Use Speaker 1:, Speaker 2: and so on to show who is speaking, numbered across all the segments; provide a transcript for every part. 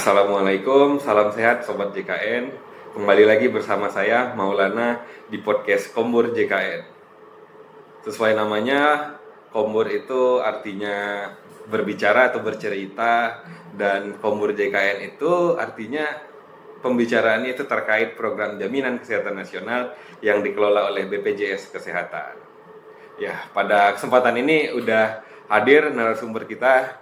Speaker 1: Assalamualaikum, salam sehat Sobat JKN. Kembali lagi bersama saya Maulana di podcast Kombur JKN. Sesuai namanya, Kombur itu artinya berbicara atau bercerita, dan Kombur JKN itu artinya pembicaraannya itu terkait program jaminan kesehatan nasional yang dikelola oleh BPJS Kesehatan. Ya, pada kesempatan ini udah hadir narasumber kita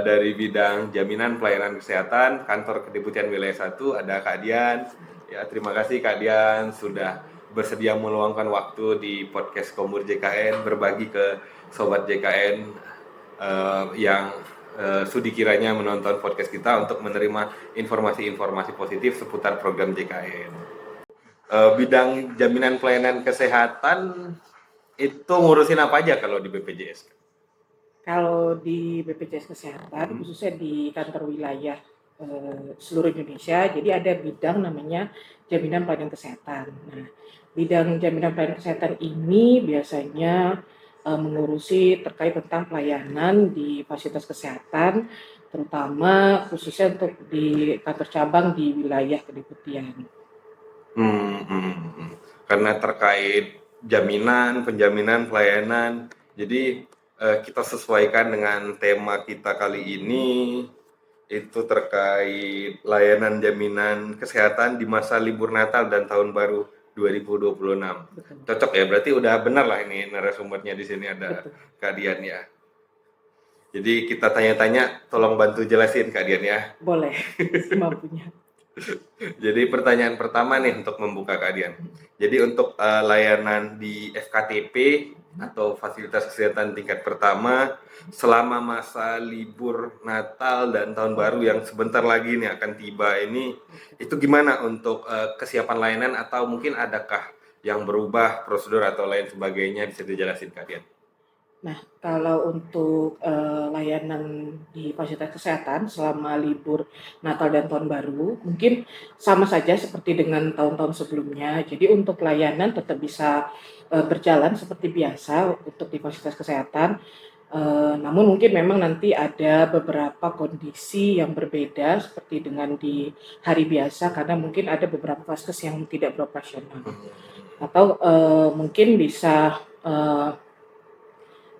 Speaker 1: dari bidang jaminan pelayanan kesehatan kantor Kedeputian Wilayah 1, ada Kak Dian. Ya, terima kasih Kak Dian sudah bersedia meluangkan waktu di podcast Kombur JKN, berbagi ke sobat JKN yang sudi kiranya menonton podcast kita untuk menerima informasi-informasi positif seputar program JKN. Bidang jaminan pelayanan kesehatan itu ngurusin apa aja kalau di BPJS?
Speaker 2: Kalau di BPJS Kesehatan, khususnya di kantor wilayah seluruh Indonesia, jadi ada bidang namanya jaminan pelayanan kesehatan. Nah, bidang jaminan pelayanan kesehatan ini biasanya mengurusi terkait tentang pelayanan di fasilitas kesehatan, terutama khususnya untuk di kantor cabang di wilayah kedeputian.
Speaker 1: Karena terkait jaminan, penjaminan, pelayanan, jadi kita sesuaikan dengan tema kita kali ini, itu terkait layanan jaminan kesehatan di masa libur Natal dan Tahun Baru 2026.
Speaker 2: Betul.
Speaker 1: Cocok ya, berarti udah benar lah ini narasumbernya di sini ada
Speaker 2: Betul.
Speaker 1: Kak Dian ya. Jadi kita tanya-tanya, tolong bantu jelasin Kak Dian ya.
Speaker 2: Boleh, semampunya.
Speaker 1: Jadi pertanyaan pertama nih untuk membuka Kak Dian. Jadi untuk layanan di FKTP atau fasilitas kesehatan tingkat pertama selama masa libur Natal dan Tahun Baru yang sebentar lagi nih akan tiba ini, itu gimana untuk kesiapan layanan atau mungkin adakah yang berubah prosedur atau lain sebagainya, bisa dijelasin Kak Dian?
Speaker 2: Nah, kalau untuk layanan di fasilitas kesehatan selama libur Natal dan Tahun Baru, mungkin sama saja seperti dengan tahun-tahun sebelumnya. Jadi untuk layanan tetap bisa berjalan seperti biasa untuk di fasilitas kesehatan. Namun mungkin memang nanti ada beberapa kondisi yang berbeda seperti dengan di hari biasa, karena mungkin ada beberapa vaskes yang tidak beroperasional. Atau mungkin bisa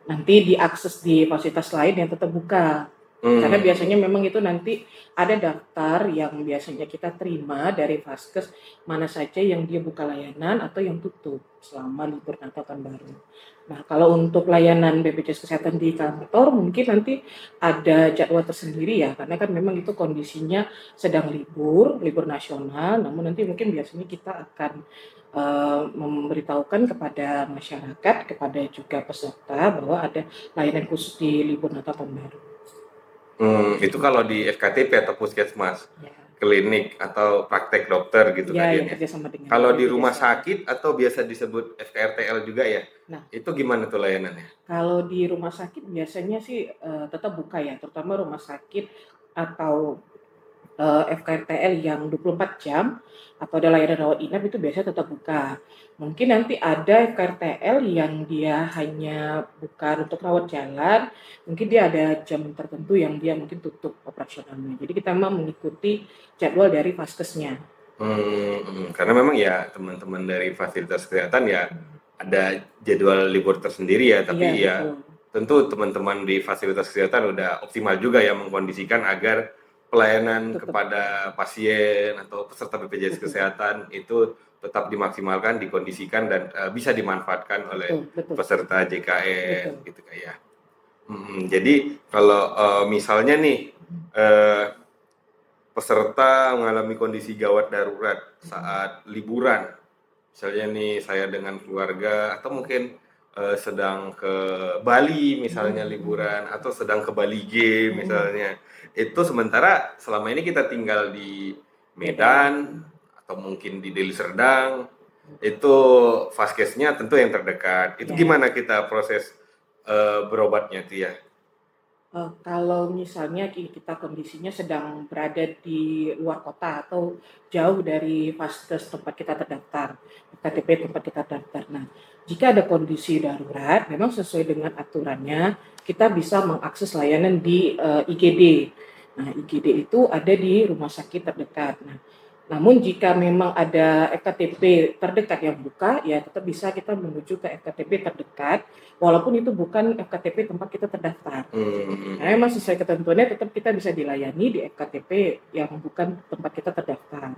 Speaker 2: nanti diakses di fasilitas lain yang tetap buka. Karena biasanya memang itu nanti ada daftar yang biasanya kita terima dari vaskes mana saja yang dia buka layanan atau yang tutup selama libur Natal Tahun Baru. Nah, kalau untuk layanan BPJS Kesehatan di kantor mungkin nanti ada jadwal tersendiri ya, karena kan memang itu kondisinya sedang libur nasional, namun nanti mungkin biasanya kita akan memberitahukan kepada masyarakat, kepada juga peserta bahwa ada layanan khusus di libur Natal Tahun Baru.
Speaker 1: Itu kalau di FKTP atau puskesmas,
Speaker 2: Ya.
Speaker 1: klinik atau praktek dokter gitu
Speaker 2: Ya,
Speaker 1: kan
Speaker 2: yang
Speaker 1: ya.
Speaker 2: kerjasama dengan
Speaker 1: Kalau di
Speaker 2: BPJS
Speaker 1: rumah
Speaker 2: Kesehatan.
Speaker 1: sakit atau biasa disebut FKRTL juga ya,
Speaker 2: Nah,
Speaker 1: itu gimana tuh layanannya?
Speaker 2: kalau di rumah sakit biasanya sih tetap buka ya, terutama rumah sakit atau FKRTL yang 24 jam atau ada layanan rawat inap itu biasanya tetap buka. Mungkin nanti ada FKRTL yang dia hanya buka untuk rawat jalan, mungkin dia ada jam tertentu yang dia mungkin tutup operasionalnya. Jadi kita memang mengikuti jadwal dari vaskesnya.
Speaker 1: Karena memang ya teman-teman dari fasilitas kesehatan ya ada jadwal libur tersendiri ya, tapi
Speaker 2: Iya,
Speaker 1: ya
Speaker 2: betul.
Speaker 1: tentu teman-teman di fasilitas kesehatan udah optimal juga ya mengkondisikan agar pelayanan
Speaker 2: Tetap.
Speaker 1: kepada pasien atau peserta BPJS
Speaker 2: Betul.
Speaker 1: Kesehatan itu tetap dimaksimalkan, dikondisikan dan bisa dimanfaatkan oleh
Speaker 2: Betul.
Speaker 1: peserta JKN
Speaker 2: Betul.
Speaker 1: gitu kayak. Jadi kalau misalnya nih peserta mengalami kondisi gawat darurat saat liburan, misalnya nih saya dengan keluarga atau mungkin sedang ke Bali misalnya liburan atau sedang ke Bali G misalnya, itu sementara selama ini kita tinggal di Medan atau mungkin di Deli Serdang, itu vaskesnya tentu yang terdekat. Itu
Speaker 2: Ya.
Speaker 1: gimana kita proses berobatnya tuh ya?
Speaker 2: Kalau misalnya kita kondisinya sedang berada di luar kota atau jauh dari vaskes tempat kita terdaftar, KTP tempat kita terdaftar. Nah, jika ada kondisi darurat, memang sesuai dengan aturannya, kita bisa mengakses layanan di IGD. Nah, IGD itu ada di rumah sakit terdekat. Nah, namun jika memang ada FKTP terdekat yang buka, ya tetap bisa kita menuju ke FKTP terdekat, walaupun itu bukan FKTP tempat kita terdaftar. Nah, memang sesuai ketentuannya tetap kita bisa dilayani di FKTP yang bukan tempat kita terdaftar.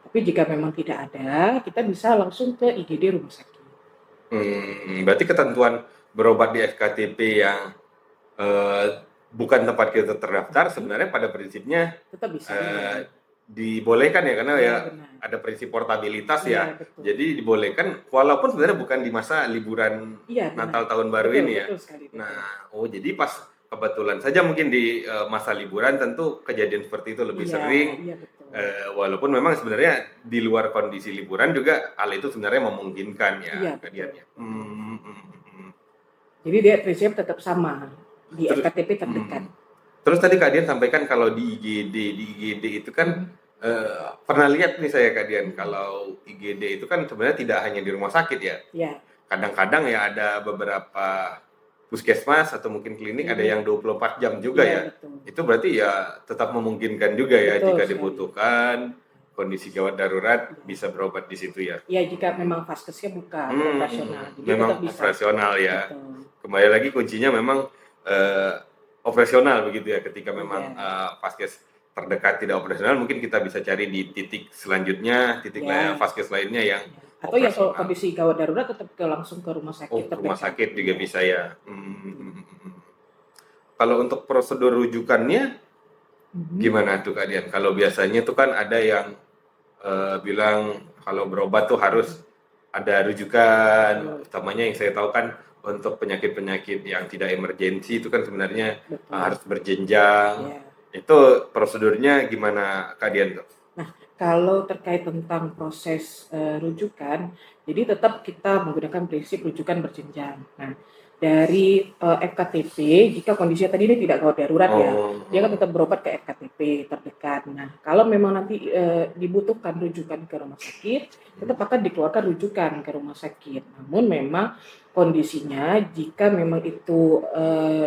Speaker 2: Tapi jika memang tidak ada, kita bisa langsung ke IGD rumah sakit.
Speaker 1: Berarti ketentuan berobat di FKTP yang bukan tempat kita terdaftar sebenarnya pada prinsipnya
Speaker 2: Tetap bisa
Speaker 1: dibolehkan ya, karena ya
Speaker 2: benar.
Speaker 1: ada prinsip portabilitas
Speaker 2: Iya,
Speaker 1: ya.
Speaker 2: betul.
Speaker 1: Jadi dibolehkan walaupun sebenarnya bukan di masa liburan
Speaker 2: Iya, benar.
Speaker 1: Natal tahun baru
Speaker 2: Betul,
Speaker 1: ini ya.
Speaker 2: betul sekali, betul.
Speaker 1: Nah, jadi pas kebetulan saja mungkin di masa liburan tentu kejadian seperti itu lebih sering.
Speaker 2: Iya, betul.
Speaker 1: Walaupun memang sebenarnya di luar kondisi liburan juga hal itu sebenarnya memungkinkan ya,
Speaker 2: Iya,
Speaker 1: kejadiannya.
Speaker 2: Jadi dia prinsip tetap sama di
Speaker 1: Terus-
Speaker 2: FKTP terdekat.
Speaker 1: Terus tadi Kak Dian sampaikan kalau di IGD itu kan pernah lihat nih saya Kak Dian, kalau IGD itu kan sebenarnya tidak hanya di rumah sakit ya.
Speaker 2: Ya,
Speaker 1: Kadang-kadang ya ada beberapa puskesmas atau mungkin klinik ada yang 24 jam juga
Speaker 2: iya,
Speaker 1: ya.
Speaker 2: betul.
Speaker 1: Itu berarti ya tetap memungkinkan juga ya
Speaker 2: Betul
Speaker 1: jika
Speaker 2: sekali.
Speaker 1: dibutuhkan kondisi gawat darurat bisa berobat di situ ya.
Speaker 2: Ya, jika memang vaskesnya buka operasional. Jadi
Speaker 1: Memang
Speaker 2: tetap bisa.
Speaker 1: operasional ya.
Speaker 2: Betul.
Speaker 1: Kembali lagi kuncinya memang operasional begitu ya. Ketika memang vaskes terdekat tidak operasional, mungkin kita bisa cari di titik selanjutnya, titik vaskes lainnya yang
Speaker 2: atau ya kalau kondisi gawat darurat tetap langsung ke rumah sakit terdekat.
Speaker 1: Rumah sakit juga bisa ya. Kalau untuk prosedur rujukannya gimana tuh Kak Dian? Kalau biasanya tuh kan ada yang bilang kalau berobat tuh harus ada rujukan, utamanya yang saya tahu kan untuk penyakit-penyakit yang tidak emergensi itu kan sebenarnya harus berjenjang. Itu prosedurnya gimana Kak Dian?
Speaker 2: Nah, kalau terkait tentang proses rujukan, jadi tetap kita menggunakan prinsip rujukan berjenjang. Nah, dari FKTP, jika kondisinya tadi ini tidak gawat darurat ya, dia kan tetap berobat ke FKTP terdekat. Nah, kalau memang nanti dibutuhkan rujukan ke rumah sakit, tetap akan dikeluarkan rujukan ke rumah sakit. Namun memang kondisinya jika memang itu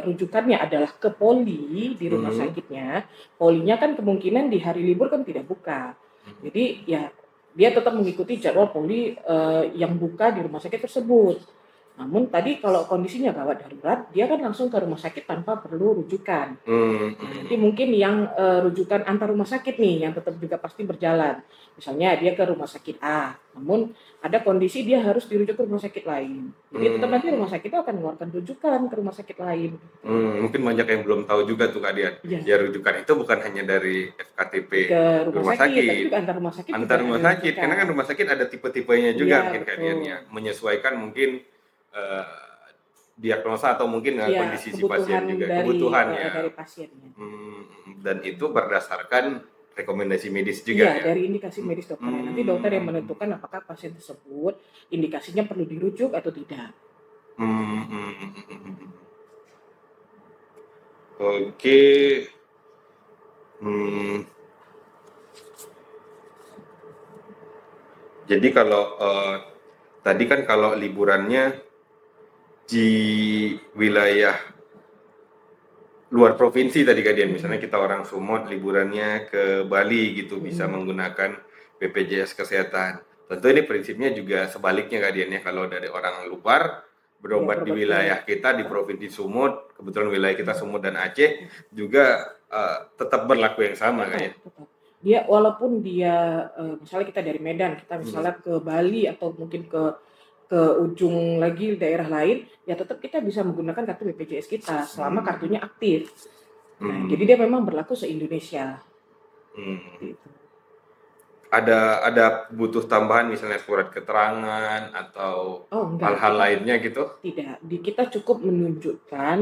Speaker 2: rujukannya adalah ke poli di rumah sakitnya, polinya kan kemungkinan di hari libur kan tidak buka. Jadi ya dia tetap mengikuti jadwal poli yang buka di rumah sakit tersebut. Namun tadi kalau kondisinya gawat darurat, dia kan langsung ke rumah sakit tanpa perlu rujukan. Nanti mungkin yang rujukan antar rumah sakit nih yang tetap juga pasti berjalan. Misalnya dia ke rumah sakit A, namun ada kondisi dia harus dirujuk ke rumah sakit lain. Jadi tetap nanti rumah sakit itu akan mengeluarkan rujukan ke rumah sakit lain.
Speaker 1: Mungkin banyak yang belum tahu juga tuh Kak Dian. Ya rujukan itu bukan hanya dari FKTP
Speaker 2: ke rumah sakit, tapi juga antar rumah sakit.
Speaker 1: Antar rumah sakit, karena kan rumah sakit ada tipe-tipenya juga mungkin Kak Dian ya. Menyesuaikan mungkin diagnosa atau mungkin kondisi si pasien juga, kebutuhannya
Speaker 2: dari pasiennya.
Speaker 1: Dan itu berdasarkan rekomendasi medis juga ya?
Speaker 2: Dari indikasi medis dokter. Nanti dokter yang menentukan apakah pasien tersebut indikasinya perlu dirujuk atau tidak.
Speaker 1: Oke. Jadi kalau tadi kan kalau liburannya di wilayah luar provinsi tadi Kak Dian, misalnya kita orang Sumut liburannya ke Bali gitu, bisa menggunakan BPJS Kesehatan. Tentu ini prinsipnya juga sebaliknya Kak Dian ya, kalau dari orang luar berobat di wilayah kita di Provinsi Sumut, kebetulan wilayah kita Sumut dan Aceh juga tetap berlaku yang sama Kak ya.
Speaker 2: Dia walaupun dia misalnya kita dari Medan, kita misalnya ke Bali atau mungkin ke ujung lagi daerah lain, ya tetap kita bisa menggunakan kartu BPJS kita selama kartunya aktif. Nah, jadi dia memang berlaku se-Indonesia.
Speaker 1: Gitu. Ada butuh tambahan misalnya surat keterangan atau hal-hal lainnya gitu?
Speaker 2: Tidak, kita cukup menunjukkan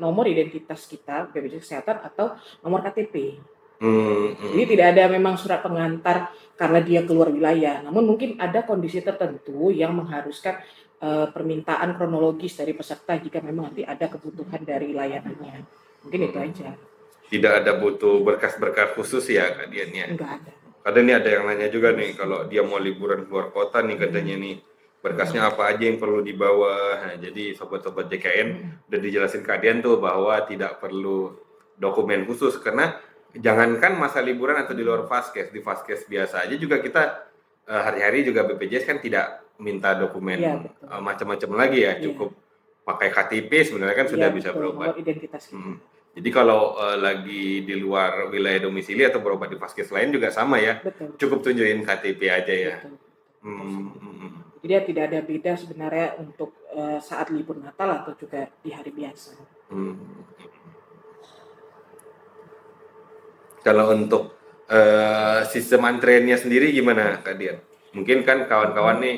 Speaker 2: nomor identitas kita BPJS Kesehatan atau nomor KTP. Jadi tidak ada memang surat pengantar karena dia keluar wilayah. Namun mungkin ada kondisi tertentu yang mengharuskan permintaan kronologis dari peserta jika memang nanti ada kebutuhan dari layanannya. Mungkin itu aja.
Speaker 1: Tidak ada butuh berkas-berkas khusus ya Kak Dian ya?
Speaker 2: Enggak ada.
Speaker 1: Kadang ini ada yang nanya juga nih, kalau dia mau liburan keluar kota nih katanya nih, berkasnya apa aja yang perlu dibawa. Nah, jadi sobat-sobat JKN udah dijelasin Kak Dian tuh bahwa tidak perlu dokumen khusus, karena jangankan masa liburan atau di luar Vaskes, di Vaskes biasa aja juga kita hari-hari juga BPJS kan tidak minta dokumen
Speaker 2: Iya, betul.
Speaker 1: macam-macam lagi ya,
Speaker 2: Iya.
Speaker 1: cukup pakai KTP sebenarnya kan
Speaker 2: Iya,
Speaker 1: sudah bisa
Speaker 2: betul, nomor
Speaker 1: berobat.
Speaker 2: identitas kita.
Speaker 1: Jadi kalau lagi di luar wilayah domisili atau berobat di Vaskes lain juga sama ya,
Speaker 2: Betul.
Speaker 1: cukup tunjukin KTP aja ya.
Speaker 2: Betul.
Speaker 1: Hmm.
Speaker 2: Jadi ya tidak ada beda sebenarnya untuk saat libur Natal atau juga di hari biasa.
Speaker 1: Hmm. Kalau untuk sistem antreannya sendiri gimana Kak Dian? Mungkin kan kawan-kawan nih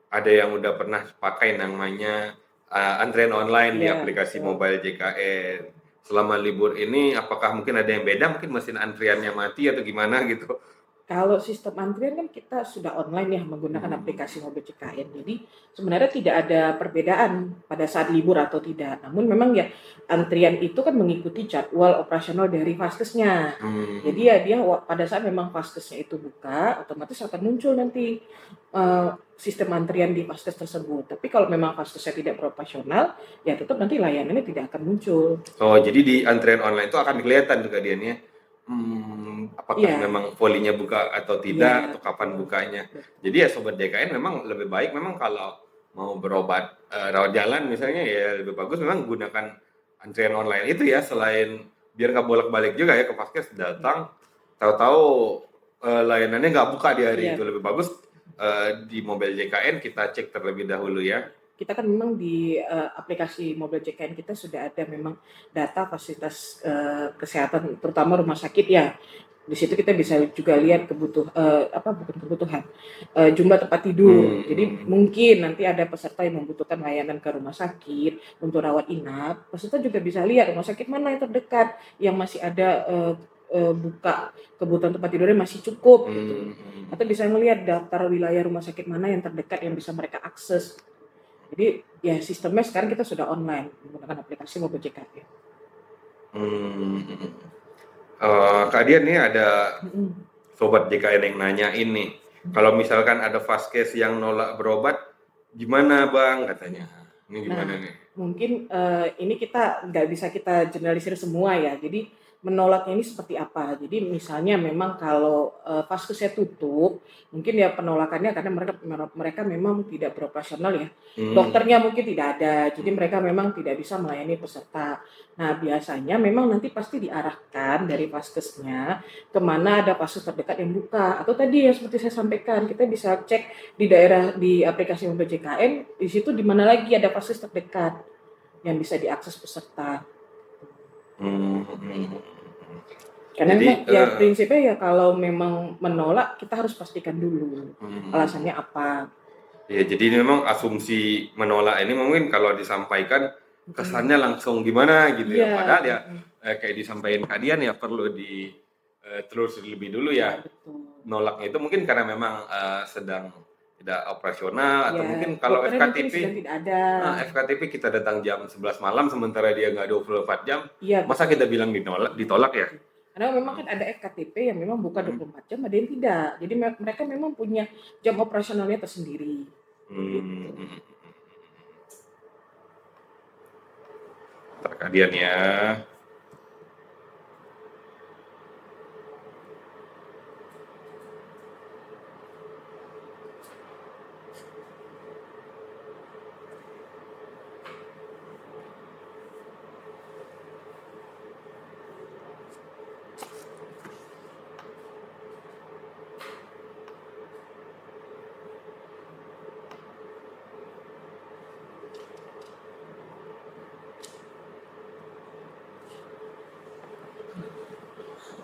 Speaker 1: ada yang udah pernah pakai namanya antrean online di
Speaker 2: Iya,
Speaker 1: aplikasi
Speaker 2: betul.
Speaker 1: mobile JKN. Selama libur ini apakah mungkin ada yang beda? Mungkin mesin antriannya mati atau gimana gitu?
Speaker 2: Kalau sistem antrian kan kita sudah online ya menggunakan aplikasi mobil JKN. Jadi sebenarnya tidak ada perbedaan pada saat libur atau tidak. Namun memang ya antrian itu kan mengikuti jadwal operasional dari Vaskesnya. Jadi ya dia pada saat memang Vaskesnya itu buka, otomatis akan muncul nanti sistem antrian di Vaskes tersebut. Tapi kalau memang Vaskesnya tidak beroperasional, ya tetap nanti layanannya tidak akan muncul.
Speaker 1: Oh, jadi di antrian online itu akan kelihatan tuh Kak Dian ya? Apakah
Speaker 2: Iya.
Speaker 1: memang polinya buka atau tidak, atau kapan
Speaker 2: betul.
Speaker 1: bukanya. Jadi ya Sobat JKN memang lebih baik memang kalau mau berobat rawat jalan misalnya ya lebih bagus memang gunakan antrian online itu ya, selain biar nggak bolak-balik juga ya ke Vaskes datang, tahu-tahu layanannya nggak buka di hari
Speaker 2: Iya.
Speaker 1: itu. Lebih bagus di mobil JKN kita cek terlebih dahulu ya.
Speaker 2: Kita kan memang di aplikasi mobil JKN kita sudah ada memang data fasilitas kesehatan terutama rumah sakit ya. Di situ kita bisa juga lihat jumlah tempat tidur. Jadi mungkin nanti ada peserta yang membutuhkan layanan ke rumah sakit untuk rawat inap, peserta juga bisa lihat rumah sakit mana yang terdekat yang masih ada buka kebutuhan tempat tidurnya masih cukup gitu. Atau bisa melihat daftar wilayah rumah sakit mana yang terdekat yang bisa mereka akses. Jadi ya sistemnya sekarang kita sudah online menggunakan aplikasi mobil JKN.
Speaker 1: Kak Dian nih ada Sobat JKN yang nanyain nih, kalau misalkan ada Vaskes yang nolak berobat, gimana Bang katanya? Ini gimana nih?
Speaker 2: Mungkin ini kita nggak bisa kita generalisir semua ya. Jadi menolaknya ini seperti apa? Jadi misalnya memang kalau Vaskesnya tutup, mungkin ya penolakannya karena mereka memang tidak beroperasional ya. Dokternya mungkin tidak ada, jadi mereka memang tidak bisa melayani peserta. Nah biasanya memang nanti pasti diarahkan dari Vaskesnya kemana ada Vaskes terdekat yang buka. Atau tadi yang seperti saya sampaikan, kita bisa cek di daerah di aplikasi mobil JKN, di situ di mana lagi ada Vaskes terdekat yang bisa diakses peserta. Karena
Speaker 1: Jadi,
Speaker 2: memang ya prinsipnya ya kalau memang menolak kita harus pastikan dulu alasannya apa.
Speaker 1: Ya jadi memang asumsi menolak ini mungkin kalau disampaikan kesannya langsung gimana gitu ya. Padahal ya kayak disampaikan Kak Dian ya perlu terus lebih dulu ya.
Speaker 2: Betul.
Speaker 1: Nolaknya itu mungkin karena memang sedang tidak operasional atau
Speaker 2: Ya,
Speaker 1: mungkin kalau
Speaker 2: dokternya mungkin
Speaker 1: FKTP
Speaker 2: sedang tidak ada.
Speaker 1: FKTP kita datang jam 11 malam sementara dia nggak 24 jam.
Speaker 2: Iya,
Speaker 1: Masa kita bilang ditolak ya?
Speaker 2: karena memang kan ada FKTP yang memang buka 24 jam, ada yang tidak. Jadi mereka memang punya jam operasionalnya tersendiri.
Speaker 1: Terkadian ya.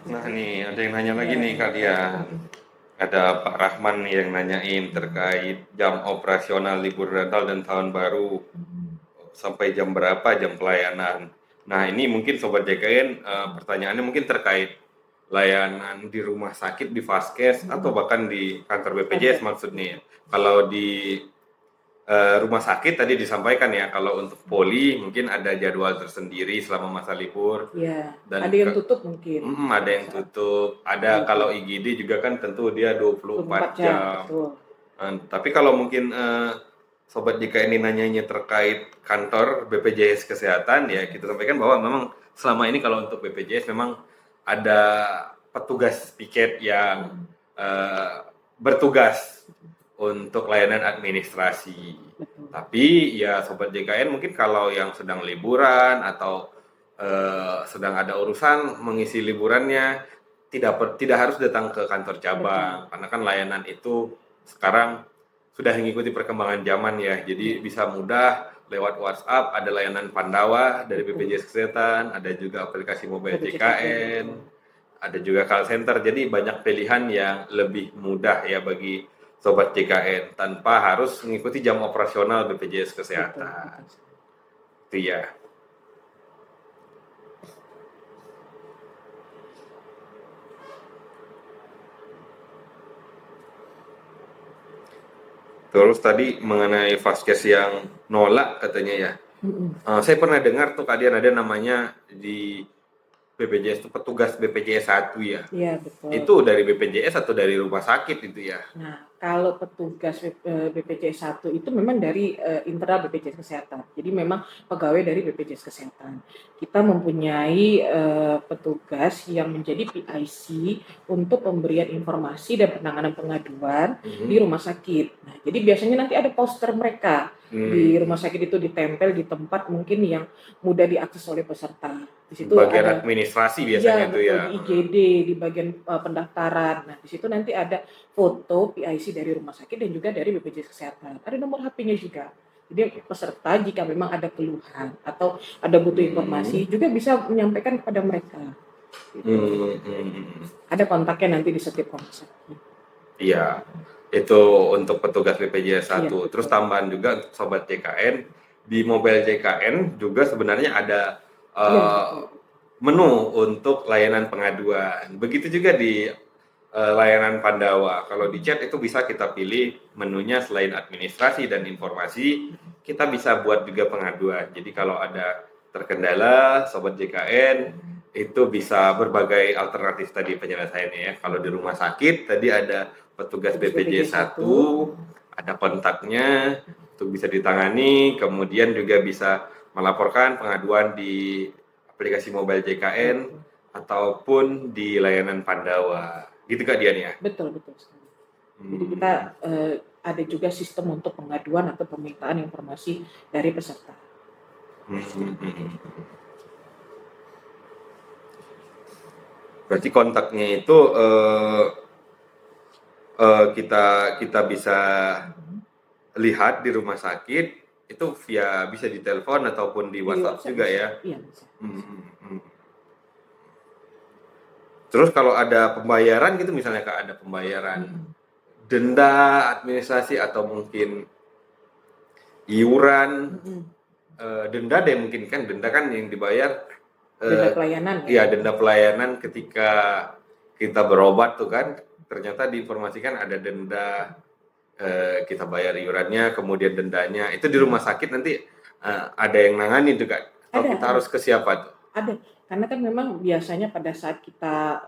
Speaker 1: Nah nih ada yang nanya lagi nih Kak Dian. Ada Pak Rahman nih yang nanyain terkait jam operasional libur Natal dan Tahun Baru sampai jam berapa jam pelayanan. Nah ini mungkin Sobat JKN pertanyaannya mungkin terkait layanan di rumah sakit, di Vaskes atau bahkan di kantor BPJS maksudnya. Kalau di rumah sakit tadi disampaikan ya, kalau untuk poli mungkin ada jadwal tersendiri selama masa libur.
Speaker 2: Iya,
Speaker 1: Dan
Speaker 2: ada yang tutup mungkin.
Speaker 1: ada yang tutup, ada kalau IGD juga kan tentu dia 24 jam.
Speaker 2: Betul.
Speaker 1: Tapi kalau mungkin Sobat JKN ini nanyanya terkait kantor BPJS Kesehatan, ya kita sampaikan bahwa memang selama ini kalau untuk BPJS memang ada petugas piket yang bertugas untuk layanan administrasi.
Speaker 2: Betul.
Speaker 1: Tapi ya Sobat JKN mungkin kalau yang sedang liburan atau sedang ada urusan mengisi liburannya, tidak harus datang ke kantor cabang. Karena kan layanan itu sekarang sudah mengikuti perkembangan zaman ya, jadi bisa mudah lewat WhatsApp. Ada layanan Pandawa dari BPJS Kesehatan, ada juga aplikasi mobile JKN, ada juga call center. Jadi banyak pilihan yang lebih mudah ya bagi Sobat JKN tanpa harus mengikuti jam operasional BPJS Kesehatan. Itu ya. Terus tadi mengenai Vaskes yang nolak katanya ya. Saya pernah dengar tuh kalian ada namanya di BPJS itu petugas BPJS 1 ya.
Speaker 2: Iya, betul.
Speaker 1: Itu dari BPJS atau dari rumah sakit itu ya?
Speaker 2: Nah, kalau petugas BPJS 1 itu memang dari internal BPJS Kesehatan. Jadi memang pegawai dari BPJS Kesehatan. Kita mempunyai petugas yang menjadi PIC untuk pemberian informasi dan penanganan pengaduan di rumah sakit. Nah, jadi biasanya nanti ada poster mereka di rumah sakit itu ditempel di tempat mungkin yang mudah diakses oleh peserta. Di situ
Speaker 1: bagian
Speaker 2: ada
Speaker 1: administrasi biasanya itu ya.
Speaker 2: Di IGD, di bagian pendaftaran. Nah, di situ nanti ada foto PIC dari rumah sakit dan juga dari BPJS Kesehatan. Ada nomor HP-nya juga. Jadi peserta jika memang ada keluhan atau ada butuh informasi juga bisa menyampaikan kepada mereka. Gitu. Ada kontaknya nanti di setiap rumah sakit.
Speaker 1: Iya, itu untuk petugas BPJS 1. Iya, terus tambahan juga untuk Sobat JKN, di mobile JKN juga sebenarnya ada menu untuk layanan pengaduan. Begitu juga di layanan Pandawa. Kalau di chat itu bisa kita pilih menunya, selain administrasi dan informasi, kita bisa buat juga pengaduan. Jadi kalau ada terkendala, Sobat JKN itu bisa berbagai alternatif tadi penyelesaiannya ya. Kalau di rumah sakit tadi ada petugas BPJS 1, ada kontaknya untuk bisa ditangani, kemudian juga bisa melaporkan pengaduan di aplikasi mobile JKN ataupun di layanan Pandawa. Gitu Kak Dian ya?
Speaker 2: Betul sekali. Jadi kita ada juga sistem untuk pengaduan atau permintaan informasi dari peserta.
Speaker 1: Berarti kontaknya itu kita bisa lihat di rumah sakit itu bisa ditelepon ataupun di WhatsApp juga ya?
Speaker 2: Iya, bisa.
Speaker 1: Terus kalau ada pembayaran gitu, misalnya Kak, ada pembayaran denda administrasi atau mungkin iuran, denda deh mungkin kan, denda kan yang dibayar
Speaker 2: denda pelayanan.
Speaker 1: Iya, denda pelayanan ketika kita berobat tuh kan, ternyata diinformasikan ada denda, kita bayar iurannya, kemudian dendanya. Itu di rumah sakit nanti ada yang nangani tuh Kak? Atau kita harus ke siapa tuh?
Speaker 2: Ada, karena kan memang biasanya pada saat kita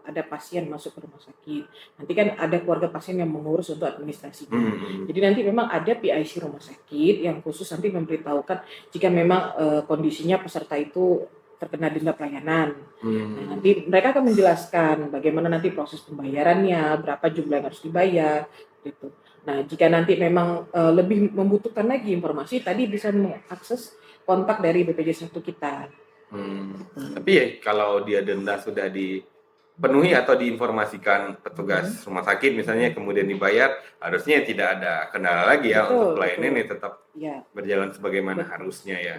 Speaker 2: ada pasien masuk ke rumah sakit, nanti kan ada keluarga pasien yang mengurus untuk administrasinya. Jadi nanti memang ada PIC rumah sakit yang khusus nanti memberitahukan jika memang kondisinya peserta itu terkena denda pelayanan. Nah, nanti mereka akan menjelaskan bagaimana nanti proses pembayarannya, berapa jumlah yang harus dibayar, gitu. Nah, jika nanti memang lebih membutuhkan lagi informasi, tadi bisa mengakses kontak dari BPJS 1 kita.
Speaker 1: Tapi ya kalau dia denda sudah dipenuhi atau diinformasikan petugas rumah sakit misalnya, kemudian dibayar, harusnya tidak ada kendala lagi ya. Untuk pelayanannya tetap berjalan sebagaimana harusnya ya.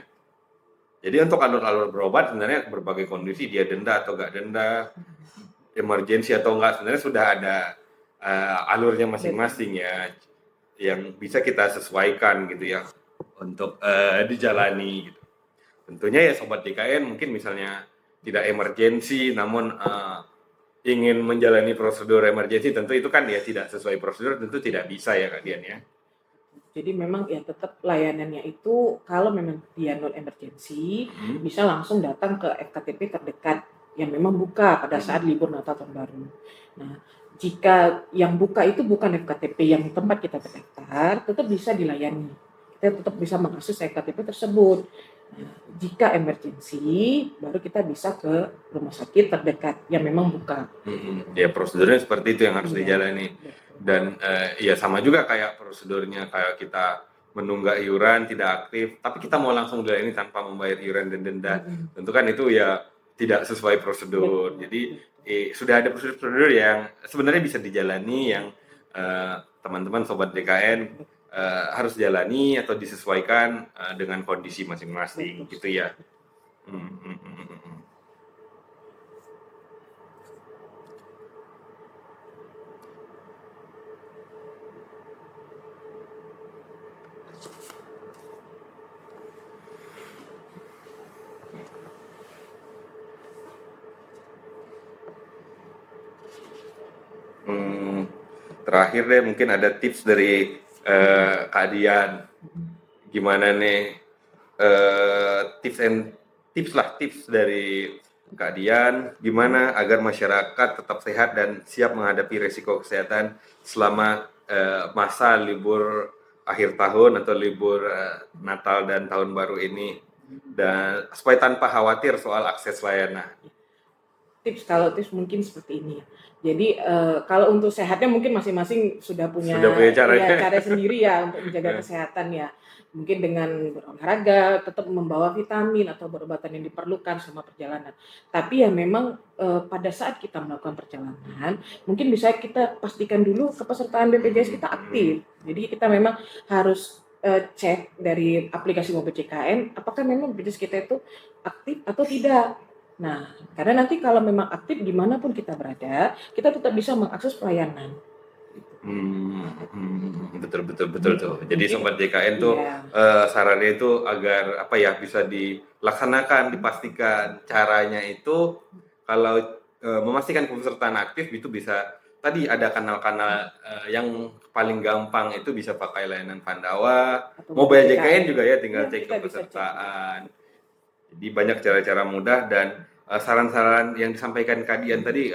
Speaker 1: Jadi untuk alur-alur berobat sebenarnya berbagai kondisi, dia denda atau enggak denda, emergensi atau enggak, sebenarnya sudah ada alurnya masing-masing ya, yang bisa kita sesuaikan gitu ya untuk dijalani gitu. Tentunya ya Sobat JKN mungkin misalnya tidak emergensi namun ingin menjalani prosedur emergensi, tentu itu kan ya tidak sesuai prosedur, tentu tidak bisa ya Kak Dian ya.
Speaker 2: Jadi memang ya tetap layanannya itu kalau memang dia non emergensi bisa langsung datang ke FKTP terdekat yang memang buka pada saat libur Natal Tahun Baru. Nah, Jika yang buka itu bukan FKTP yang tempat kita terdaftar, tetap bisa dilayani. Kita tetap bisa mengakses FKTP tersebut. Nah, jika emergensi, baru kita bisa ke rumah sakit terdekat yang memang buka.
Speaker 1: Ya prosedurnya seperti itu yang harus
Speaker 2: Iya,
Speaker 1: dijalani. Dan ya sama juga kayak prosedurnya kayak kita menunggak iuran tidak aktif, tapi kita mau langsung dilayani tanpa membayar iuran dan denda. Tentu kan itu ya tidak sesuai prosedur.
Speaker 2: Betul.
Speaker 1: Jadi sudah ada prosedur-prosedur yang sebenarnya bisa dijalani yang teman-teman sobat DKN harus jalani atau disesuaikan dengan kondisi masing-masing
Speaker 2: Betul.
Speaker 1: gitu ya. Hmm, hmm, hmm, hmm, hmm. Hmm, terakhir deh mungkin ada tips dari Kak Dian, gimana nih tips dari Kak Dian, gimana agar masyarakat tetap sehat dan siap menghadapi resiko kesehatan selama masa libur akhir tahun atau libur Natal dan Tahun Baru ini, dan supaya tanpa khawatir soal akses layanan.
Speaker 2: Tips mungkin seperti ini ya. Jadi kalau untuk sehatnya mungkin masing-masing sudah punya
Speaker 1: caranya.
Speaker 2: cara sendiri ya untuk menjaga kesehatan ya. Mungkin dengan berolahraga, tetap membawa vitamin atau obat-obatan yang diperlukan selama perjalanan. Tapi ya memang pada saat kita melakukan perjalanan, mungkin bisa kita pastikan dulu kepesertaan BPJS kita aktif. Jadi kita memang harus cek dari aplikasi Mobil JKN apakah memang BPJS kita itu aktif atau tidak. Nah, karena nanti kalau memang aktif dimanapun kita berada, kita tetap bisa mengakses pelayanan.
Speaker 1: Betul tuh. Jadi sobat JKN tuh
Speaker 2: Iya.
Speaker 1: sarannya itu agar apa ya bisa dilaksanakan, dipastikan caranya itu kalau memastikan kepesertaan aktif itu bisa tadi ada kanal-kanal yang paling gampang itu bisa pakai layanan Pandawa,
Speaker 2: Atau
Speaker 1: Mobile
Speaker 2: JKN.
Speaker 1: JKN juga ya tinggal
Speaker 2: Iya,
Speaker 1: cek
Speaker 2: kita bisa
Speaker 1: kepesertaan. Jadi banyak cara-cara mudah dan saran-saran yang disampaikan Kak Dian tadi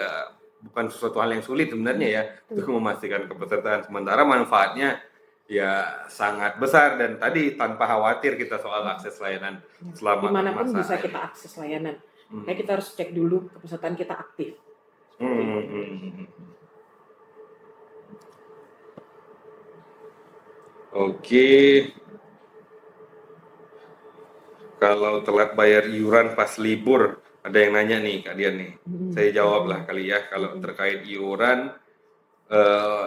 Speaker 1: bukan sesuatu hal yang sulit sebenarnya ya untuk memastikan kepesertaan, sementara manfaatnya ya sangat besar dan tadi tanpa khawatir kita soal akses layanan selama
Speaker 2: dimanapun
Speaker 1: masa
Speaker 2: bisa
Speaker 1: ini.
Speaker 2: kita akses layanan. Makanya kita harus cek dulu kepesertaan kita aktif.
Speaker 1: Oke. Kalau telat bayar iuran pas libur, ada yang nanya nih Kak Dian nih. Saya jawab lah kali ya, kalau terkait iuran,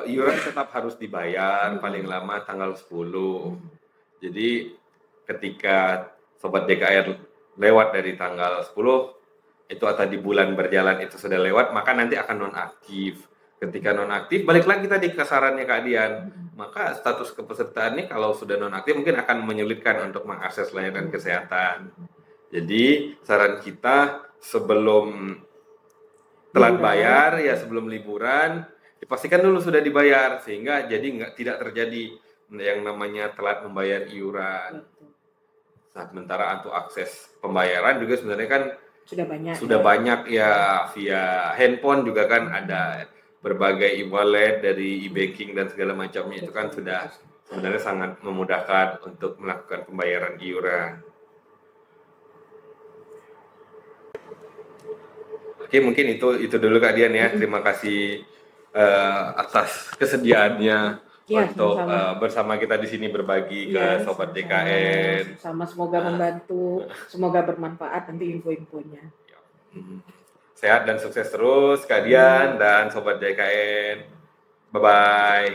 Speaker 1: iuran tetap harus dibayar paling lama tanggal 10. Jadi ketika Sobat DKR lewat dari tanggal 10, itu atau di bulan berjalan itu sudah lewat, maka nanti akan nonaktif. Ketika nonaktif, balik lagi tadi ke sarannya Kak Dian, maka status kepesertaannya kalau sudah nonaktif mungkin akan menyulitkan untuk mengakses layanan kesehatan. Jadi saran kita sebelum telat bayar ya sebelum liburan dipastikan dulu sudah dibayar sehingga jadi tidak terjadi yang namanya telat membayar iuran. Sementara untuk akses pembayaran juga sebenarnya kan sudah banyak ya via handphone juga kan ada berbagai e-wallet dari e-banking dan segala macamnya, itu kan sudah sebenarnya sangat memudahkan untuk melakukan pembayaran iuran. Oke, mungkin itu dulu Kak Dian ya. Terima kasih atas kesediaannya untuk bersama kita di sini berbagi ke Sobat DKN.
Speaker 2: Semoga membantu, semoga bermanfaat nanti info-infonya.
Speaker 1: Sehat dan sukses terus Kak Dian dan Sobat DKN. Bye-bye.